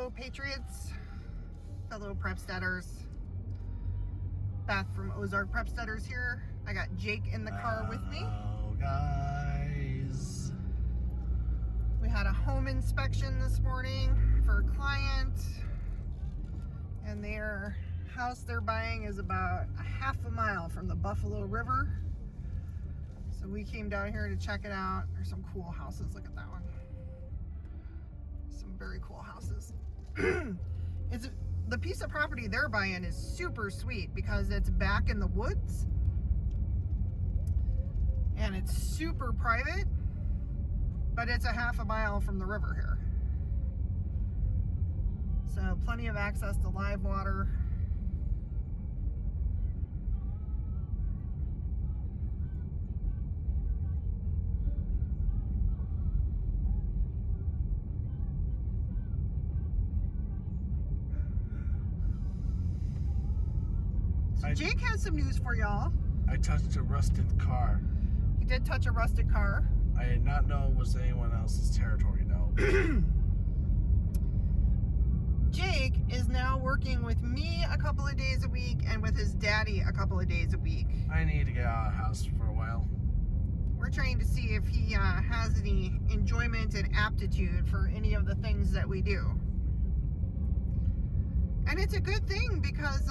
fellow patriots, fellow Prepsteaders. Beth from Ozark Prepsteaders here. I got Jake in the car with me. Oh, guys. We had a home inspection this morning for a client, and their house they're buying is about a half a mile from the Buffalo River. So we came down here to check it out. There's some cool houses. Look at that one. Some very cool houses. The piece of property they're buying is super sweet because it's back in the woods and it's super private, but it's a half a mile from the river here. So plenty of access to live water. Jake has some news for y'all. I touched a rusted car. He did touch a rusted car. I did not know it was anyone else's territory, no. Jake is now working with me a couple of days a week and with his daddy a couple of days a week. I need to get out of the house for a while. We're trying to see if he has any enjoyment and aptitude for any of the things that we do. And it's a good thing because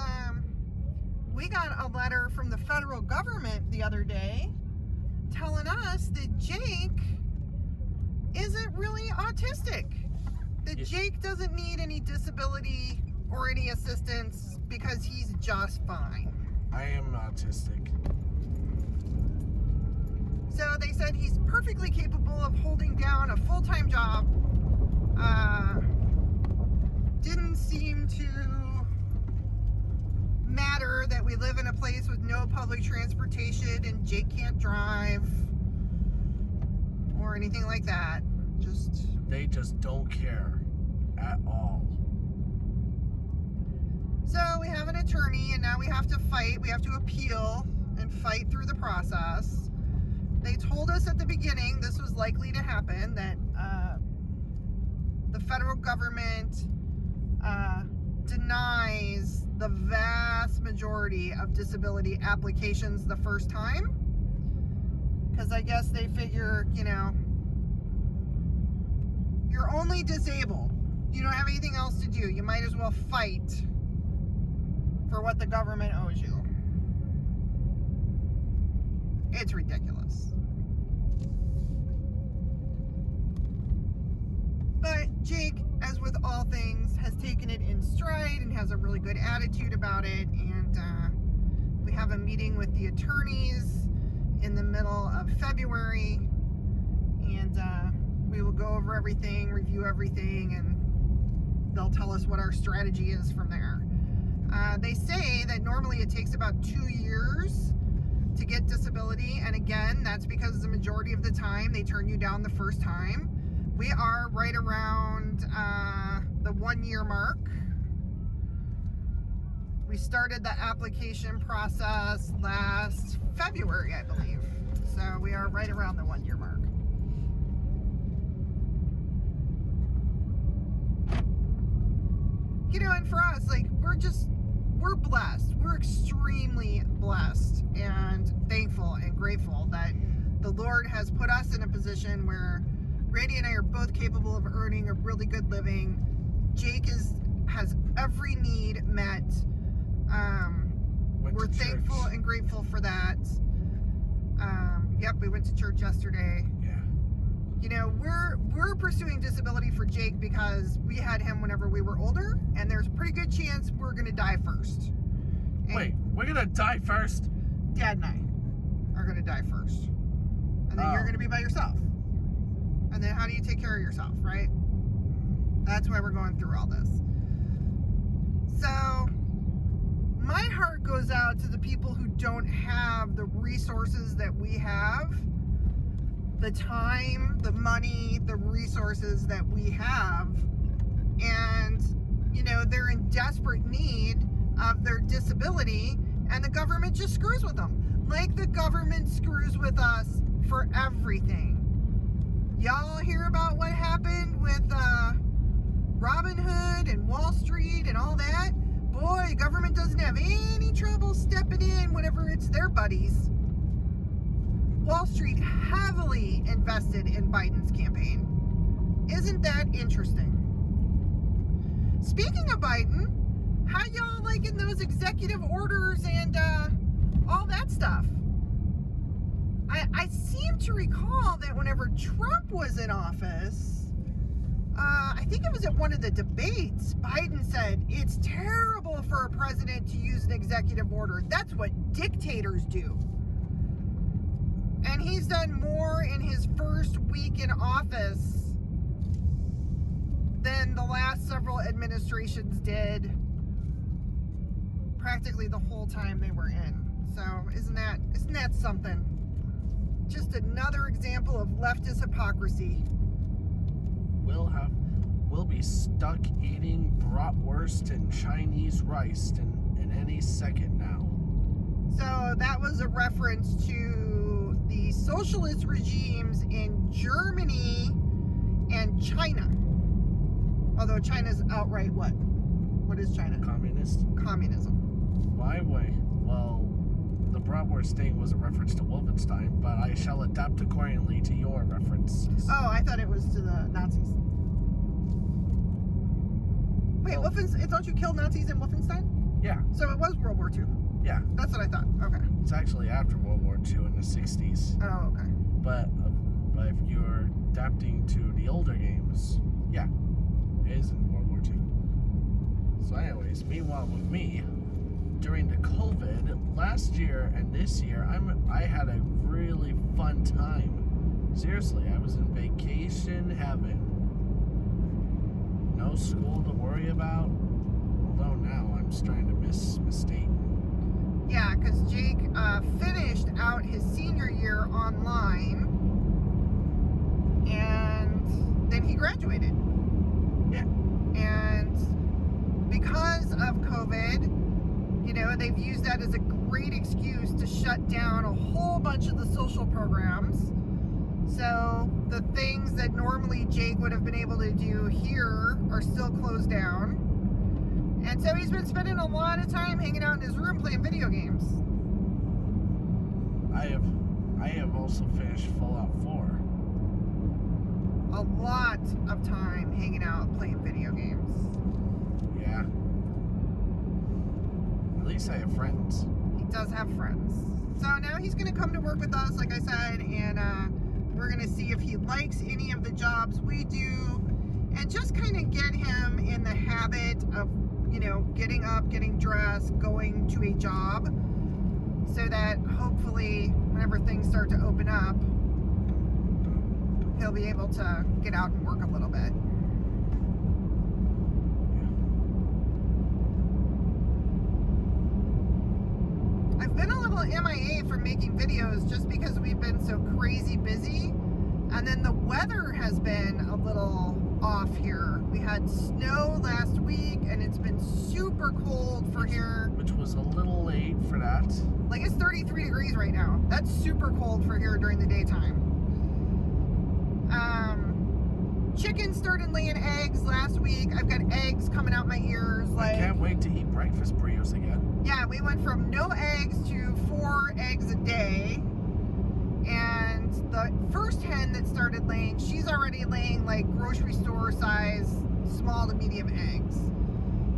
we got a letter from the federal government the other day telling us that Jake isn't really autistic. That Jake doesn't need any disability or any assistance because he's just fine. I am autistic. So they said he's perfectly capable of holding down a full-time job. Didn't seem to matter that we live in a place with no public transportation and Jake can't drive or anything like that. They just don't care at all. So we have an attorney and now we have to fight. We have to appeal and fight through the process. They told us at the beginning this was likely to happen, that the federal government denies the vast majority of disability applications the first time. Because I guess they figure, you're only disabled. You don't have anything else to do. You might as well fight for what the government owes you. It's ridiculous. But Jake, as with all things, has taken it in stride and has a really good attitude about it. And we have a meeting with the attorneys in the middle of February. And we will go over everything, review everything, and they'll tell us what our strategy is from there. They say that normally it takes about 2 years to get disability. And again, that's because the majority of the time they turn you down the first time. We are right around the 1 year mark. We started the application process last February, I believe. So we are right around the 1 year mark. And for us, we're blessed. We're extremely blessed and thankful and grateful that the Lord has put us in a position where Randy and I are both capable of earning a really good living. Jake has every need met. We're thankful and grateful for that. Yep, we went to church yesterday. Yeah. We're pursuing disability for Jake because we had him whenever we were older, and there's a pretty good chance we're gonna die first. Wait, we're gonna die first? Dad and I are gonna die first. And then you're gonna be by yourself. And then how do you take care of yourself, right? That's why we're going through all this. So my heart goes out to the people who don't have the resources that we have, the time, the money, the resources that we have. And, they're in desperate need of their disability, and the government just screws with them. Like the government screws with us for everything. Y'all hear about what happened with Robinhood and Wall Street and all that, boy, government doesn't have any trouble stepping in whenever it's their buddies. Wall Street heavily invested in Biden's campaign. Isn't that interesting? Speaking of Biden, how y'all liking those executive orders and all that stuff? I seem to recall that whenever Trump was in office, I think it was at one of the debates, Biden said, it's terrible for a president to use an executive order. That's what dictators do. And he's done more in his first week in office than the last several administrations did practically the whole time they were in. So isn't that something? Just another example of leftist hypocrisy. We'll be stuck eating bratwurst and Chinese rice in any second now. So that was a reference to the socialist regimes in Germany and China. Although China's outright what? What is China? Communist. Communism. Why? Well, the bratwurst thing was a reference to Wolfenstein, but I shall adapt accordingly to your references. Oh, I thought it was to the Nazis. Wait, Well, don't you kill Nazis in Wolfenstein? Yeah, So it was World War II. yeah. That's what I thought. Okay. It's actually after World War II in the 60s. Oh, okay. But if you're adapting to the older games, yeah, it is in World War II. So anyways, meanwhile with me, during the COVID last year and this year, I had a really fun time. Seriously, I was in vacation heaven. No school to worry about. Although now I'm starting to miss Dayton. Yeah, because Jake finished out his senior year online, and then he graduated. Yeah. And because of COVID, they've used that as a great excuse to shut down a whole bunch of the social programs. So the things that normally Jake would have been able to do here are still closed down. And so he's been spending a lot of time hanging out in his room playing video games. I have also finished Fallout 4. A lot of time hanging out playing video games. Yeah. At least I have friends. He does have friends. So now he's going to come to work with us, like I said, and we're going to see if he likes any of the jobs we do and just kind of get him in the habit of, getting up, getting dressed, going to a job so that hopefully whenever things start to open up, he'll be able to get out and work a little bit. I've been a little MIA from making videos just because we've been so crazy busy, and then the weather has been a little off here. We had snow last week and it's been super cold for here. Which was a little late for that. Like it's 33 degrees right now. That's super cold for here during the daytime. Chickens started laying eggs last week. I've got eggs coming out my ears. I can't wait to eat breakfast burritos again. Yeah, we went from no eggs to 4 eggs a day. And the first hen that started laying, she's already laying like grocery store size, small to medium eggs.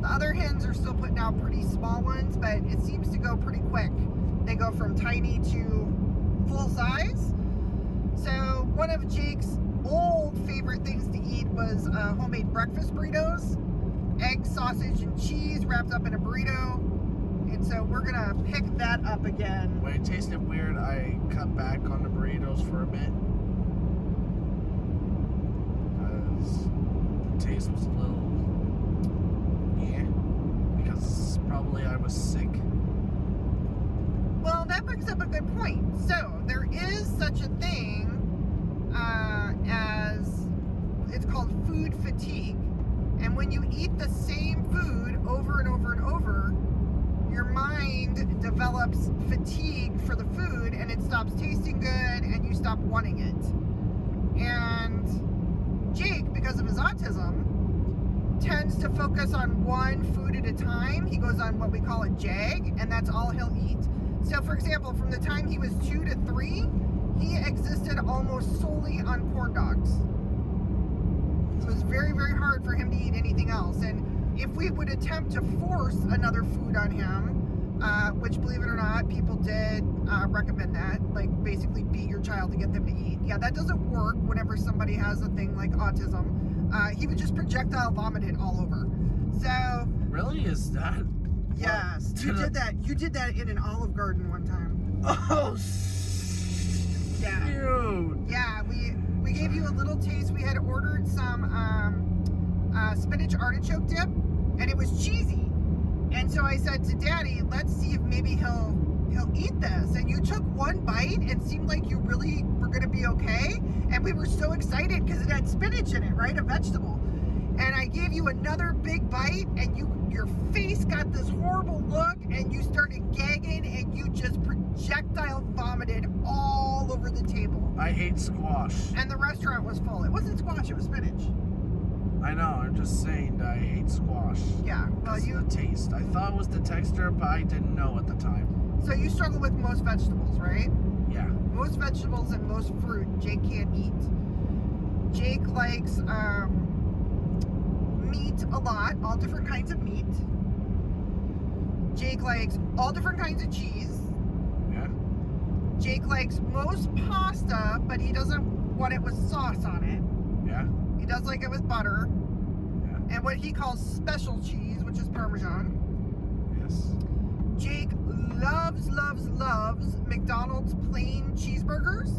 The other hens are still putting out pretty small ones, but it seems to go pretty quick. They go from tiny to full size. So one of Jake's old favorite things to eat was homemade breakfast burritos. Egg, sausage, and cheese wrapped up in a burrito. And so we're gonna pick that up again. When it tasted weird, I cut back on the burritos for a bit. Because the taste was a little, because probably I was sick. Well, that brings up a good point. So there is such a thing as, it's called food fatigue. And when you eat the same food over and over and over, your mind develops fatigue for the food and it stops tasting good and you stop wanting it. And Jake, because of his autism, tends to focus on one food at a time. He goes on what we call a JAG, and that's all he'll eat. So, for example, from the time he was 2 to 3, he existed almost solely on corn dogs. So it was very, very hard for him to eat anything else. And if we would attempt to force another food on him, which, believe it or not, people did recommend that, like basically beat your child to get them to eat. Yeah, that doesn't work whenever somebody has a thing like autism. He would just projectile vomit it all over. So Really? Is that? yes, you did that. You did that in an Olive Garden one time. Oh, Yeah. shoot. Yeah, we gave you a little taste. We had ordered some spinach artichoke dip, and it was cheesy. And so I said to Daddy, let's see if maybe he'll eat this. And you took one bite and seemed like you really were going to be okay. And we were so excited because it had spinach in it, right? A vegetable. And I gave you another big bite, and your face got this horrible look, and you started gagging, and you just projectile vomited all over the table. I hate squash. And the restaurant was full. It wasn't squash, it was spinach. I know, I'm just saying that I hate squash. Yeah, well, It's the taste. I thought it was the texture, but I didn't know at the time. so you struggle with most vegetables, right? Yeah. Most vegetables and most fruit Jake can't eat. Jake likes meat a lot, all different kinds of meat. Jake likes all different kinds of cheese. Yeah. Jake likes most pasta, but he doesn't want it with sauce on it. Yeah. He does like it with butter. Yeah. And what he calls special cheese, which is Parmesan. Yes. Jake loves McDonald's plain cheeseburgers.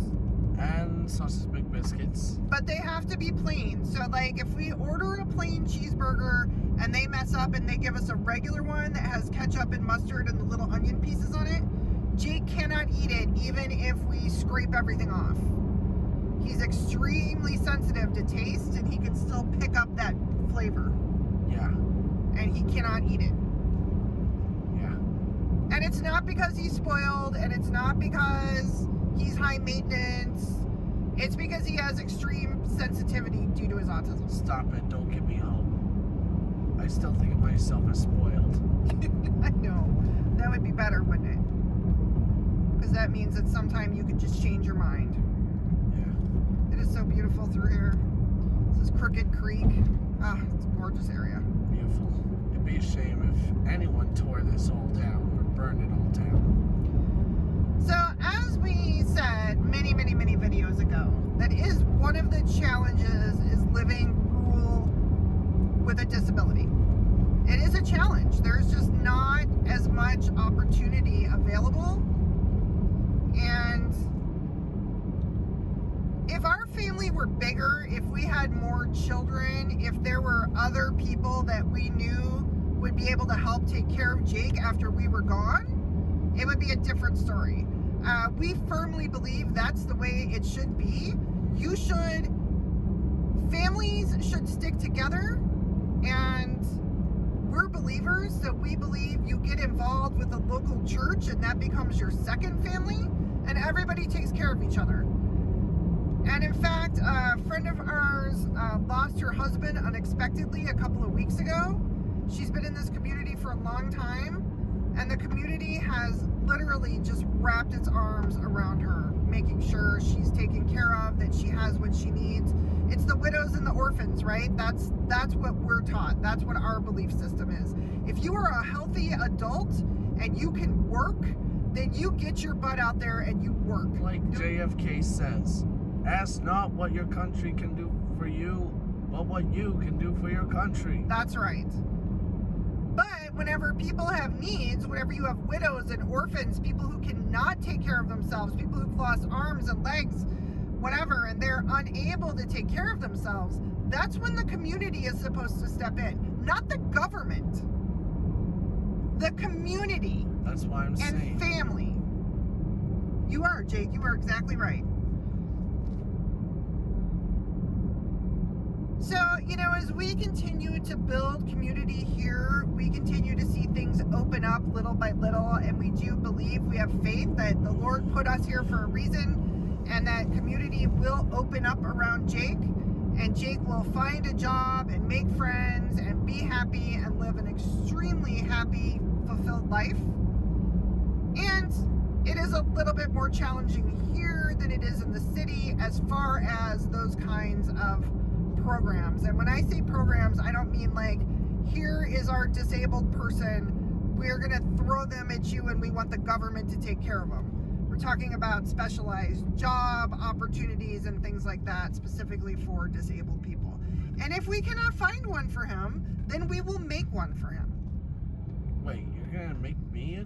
And sausage McBiscuits. But they have to be plain. So, like, if we order a plain cheeseburger and they mess up and they give us a regular one that has ketchup and mustard and the little onion pieces on it, Jake cannot eat it even if we scrape everything off. He's extremely sensitive to taste, and he can still pick up that flavor. Yeah. And he cannot eat it. Yeah. And it's not because he's spoiled, and it's not because he's high maintenance. It's because he has extreme sensitivity due to his autism. Stop it. Don't get me home. I still think of myself as spoiled. I know. That would be better, wouldn't it? Because that means that sometime you could just change your mind. Yeah. It is so beautiful through here. This is Crooked Creek. Ah, it's a gorgeous area. Beautiful. It'd be a shame if anyone tore this all down or burned it all down. So, as we said many videos ago, that is one of the challenges is living rural with a disability. It is a challenge. There's just not as much opportunity available. And if our family were bigger, if we had more children, if there were other people that we knew would be able to help take care of Jake after we were gone, it would be a different story. We firmly believe that's the way it should be. Families should stick together, and we're believers, so we believe you get involved with a local church and that becomes your second family, and everybody takes care of each other. And in fact, a friend of ours lost her husband unexpectedly a couple of weeks ago. She's been in this community for a long time, and the community has literally just wrapped its arms around her, making sure she's taken care of, that she has what she needs. It's the widows and the orphans, right? That's what we're taught. That's what our belief system is. If you are a healthy adult and you can work, then you get your butt out there and you work. Like JFK says, ask not what your country can do for you, but what you can do for your country. That's right. But whenever people have needs, whenever you have widows and orphans, people who cannot take care of themselves, people who've lost arms and legs, whatever, and they're unable to take care of themselves, that's when the community is supposed to step in. Not the government. The community. That's why I'm saying. And family. You are, Jake. You are exactly right. So, as we continue to build community here, we continue to see things open up little by little, and we do believe, we have faith that the Lord put us here for a reason, and that community will open up around Jake, and that Jake will find a job and make friends and be happy and live an extremely happy, fulfilled life. And it is a little bit more challenging here than it is in the city as far as those kinds of programs. And when I say programs, I don't mean like, here is our disabled person, we're going to throw them at you and we want the government to take care of them. We're talking about specialized job opportunities and things like that, specifically for disabled people. And if we cannot find one for him, then we will make one for him. Wait, you're gonna make me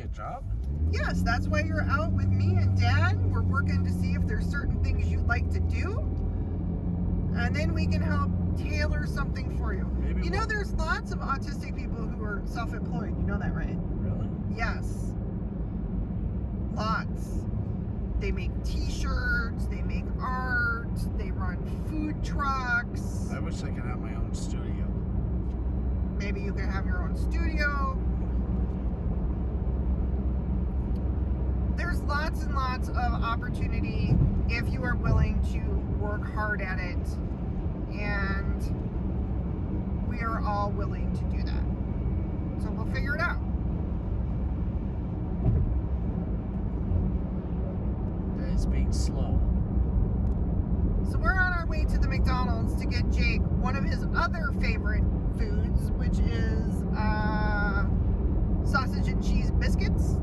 a job? Yes, that's why you're out with me and Dad. We're working to see if there's certain things you'd like to do. And then we can help tailor something for you. Maybe you know, there's lots of autistic people who are self-employed. You know that, right? Really? Yes. Lots. They make t-shirts, they make art, they run food trucks. I wish I could have my own studio. Maybe you could have your own studio. There's lots and lots of opportunity if you are willing to work hard at it. And we are all willing to do that. So we'll figure it out. That is being slow. So we're on our way to the McDonald's to get Jake one of his other favorite foods, which is sausage and cheese biscuits.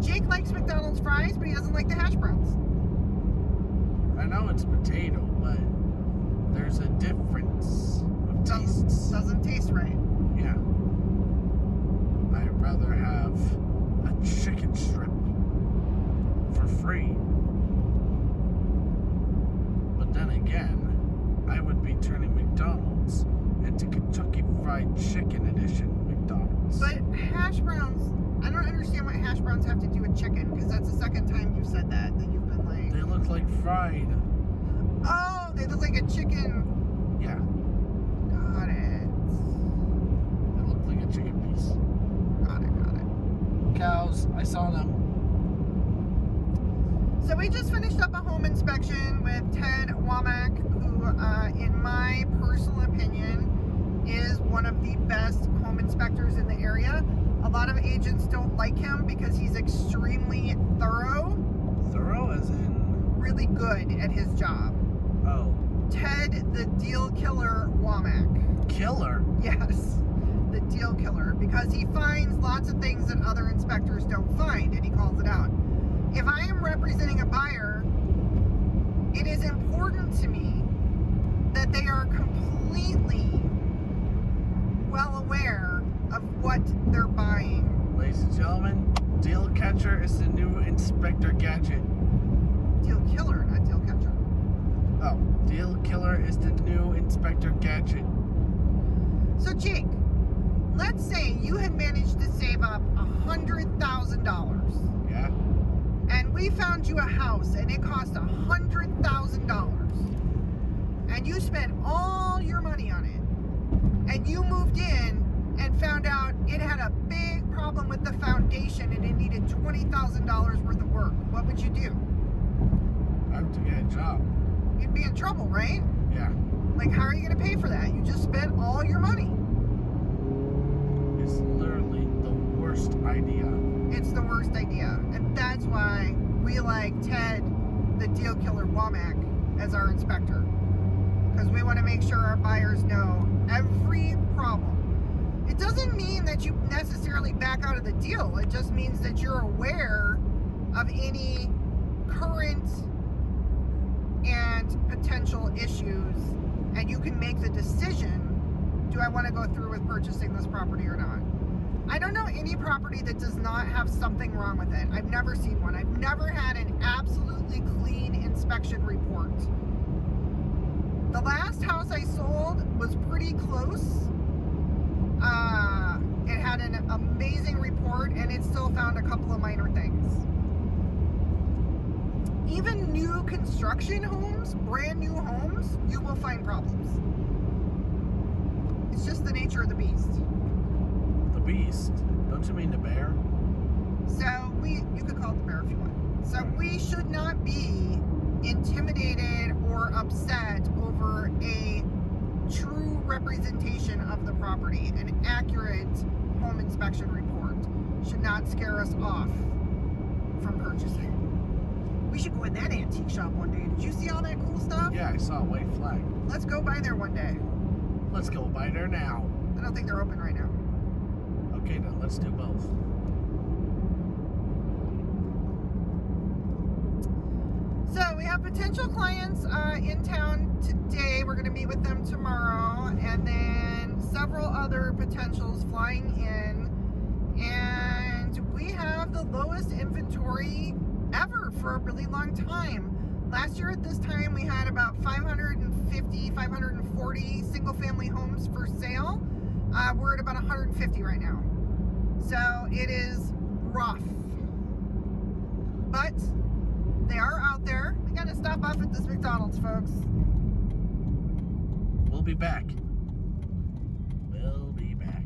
Jake likes McDonald's fries, but he doesn't like the hash browns. I know it's potato, but there's a difference of tastes. Doesn't taste right. Yeah. I'd rather have a chicken strip for free. But then again, I would be turning McDonald's into Kentucky Fried Chicken Edition McDonald's. But hash browns, I don't understand what hash browns have to do with chicken, because that's the second time you've said that you've been like... They look like fried. Oh, they look like a chicken. Yeah. Got it. They look like a chicken piece. Got it. Cows, I saw them. So we just finished up a home inspection with Ted Womack, who, in my personal opinion, is one of the best home inspectors in the area. A lot of agents don't like him because he's extremely thorough. Thorough as in? Really good at his job. Oh. Ted the Deal Killer Womack. Killer? Yes, the Deal Killer. Because he finds lots of things that other inspectors don't find, and he calls it out. If I am representing a buyer, it is important to me that they are completely well aware of what they're buying. Ladies and gentlemen, Deal Catcher is the new Inspector Gadget. Deal Killer, not Deal Catcher. Oh, Deal Killer is the new Inspector Gadget. So Jake, let's say you had managed to save up $100,000. Yeah? And we found you a house and it cost $100,000. And you spent all your money on it. And you moved in and found out it had a big problem with the foundation and it needed $20,000 worth of work. What would you do? I have to get a job. You'd be in trouble, right? Yeah. Like, how are you going to pay for that? You just spent all your money. It's literally the worst idea. It's the worst idea. And that's why we like Ted, the Deal Killer Womack, as our inspector. Because we want to make sure our buyers know every problem. It doesn't mean that you necessarily back out of the deal. It just means that you're aware of any current and potential issues, and you can make the decision, do I want to go through with purchasing this property or not? I don't know any property that does not have something wrong with it. I've never seen one. I've never had an absolutely clean inspection report. The last house I sold was pretty close. It had an amazing report, and it still found a couple of minor things. Even new construction homes, brand new homes, you will find problems. It's just the nature of the beast. The beast? Don't you mean the bear? So you could call it the bear if you want. So we should not be intimidated or upset over a true representation of the property. An accurate home inspection report should not scare us off from purchasing. We should go in that antique shop one day. Did you see all that cool stuff? Yeah, I saw a white flag. Let's go by there one day. Let's go by there now. I don't think they're open right now. Okay, then let's do both. So we have potential clients in town today. We're going to meet with them tomorrow, and then several other potentials flying in. And we have the lowest inventory ever for a really long time. Last year at this time, we had about 550, 540 single-family homes for sale. We're at about 150 right now. So it is rough. But they are out there. We got to stop off at this McDonald's, folks. We'll be back. We'll be back.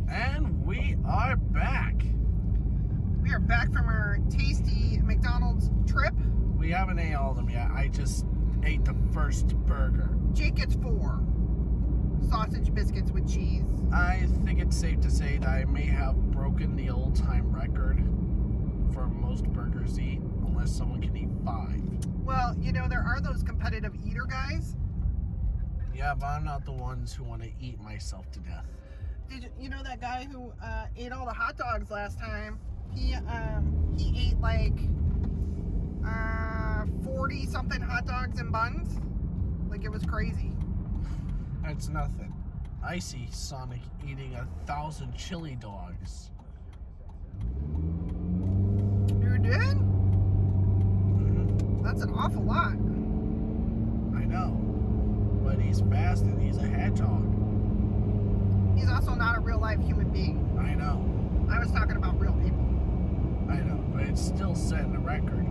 And we are back. We are back from our tasty McDonald's trip. We haven't ate all of them yet. I just ate the first burger. Jake gets 4 sausage biscuits with cheese. I think it's safe to say that I may have broken the all-time record for most burgers eat, unless someone can eat 5. Well, you know, there are those competitive eater guys. Yeah, but I'm not the ones who want to eat myself to death. Did you know that guy who ate all the hot dogs last time? He ate like 40 something hot dogs and buns. Like, it was crazy. That's nothing. I see Sonic eating 1,000 chili dogs. You did? Mm-hmm. That's an awful lot. I know. But he's fast and he's a hedgehog. He's also not a real life human being. I know. I was talking about real people. I know, but it's still setting a record.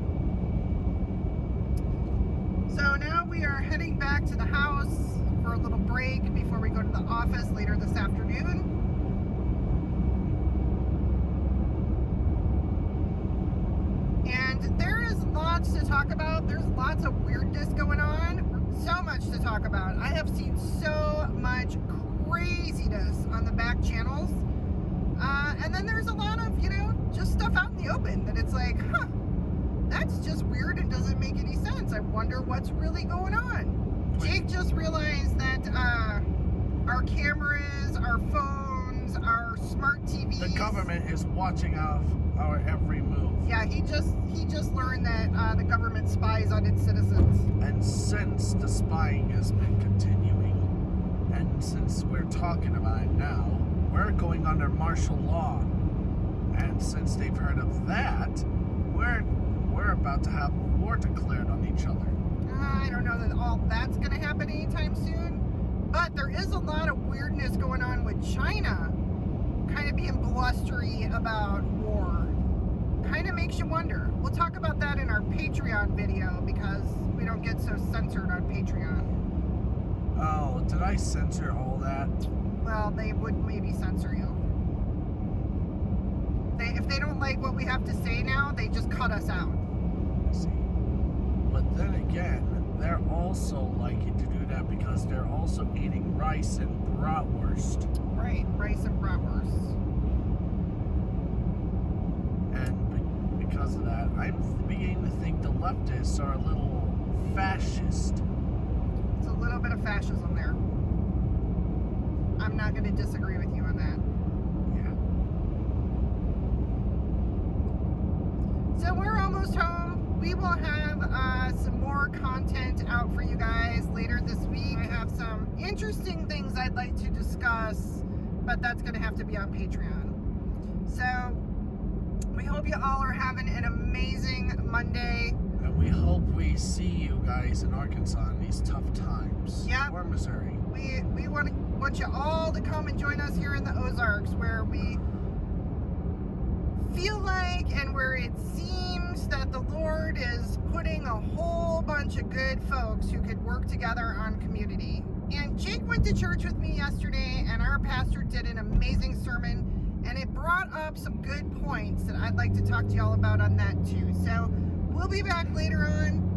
So now we are heading back to the house for a little break before we go to the office later this afternoon. And there is lots to talk about. There's lots of weirdness going on. So much to talk about. I have seen so much craziness on the back channels. And then there's a lot of, just stuff out in the open that it's like, that's just weird and doesn't make any sense. I wonder what's really going on. Jake just realized that our cameras, our phones, our smart TVs. The government is watching our every move. Yeah, he just learned that the government spies on its citizens. And since the spying has been continuing, and since we're talking about it now, we're going under martial law. And since they've heard of that, we're about to have war declared on each other. I don't know that all that's going to happen anytime soon, but there is a lot of weirdness going on with China kind of being blustery about war. Kind of makes you wonder. We'll talk about that in our Patreon video because we don't get so censored on Patreon. Oh, did I censor all that? Well, they would maybe censor you. If they don't like what we have to say now, they just cut us out. I see. But then again, they're also liking to do that because they're also eating rice and bratwurst. Right, rice and bratwurst. And because of that, I'm beginning to think the leftists are a little fascist. It's a little bit of fascism there. I'm not going to disagree with you on that. So we're almost home. We will have some more content out for you guys later this week. I have some interesting things I'd like to discuss, but that's going to have to be on Patreon. So we hope you all are having an amazing Monday. And we hope we see you guys in Arkansas in these tough times. Yep. Or Missouri. We want you all to come and join us here in the Ozarks, where we feel like and where it seems that the Lord is putting a whole bunch of good folks who could work together on community. And Jake went to church with me yesterday, and our pastor did an amazing sermon, and it brought up some good points that I'd like to talk to y'all about on that too. So we'll be back later on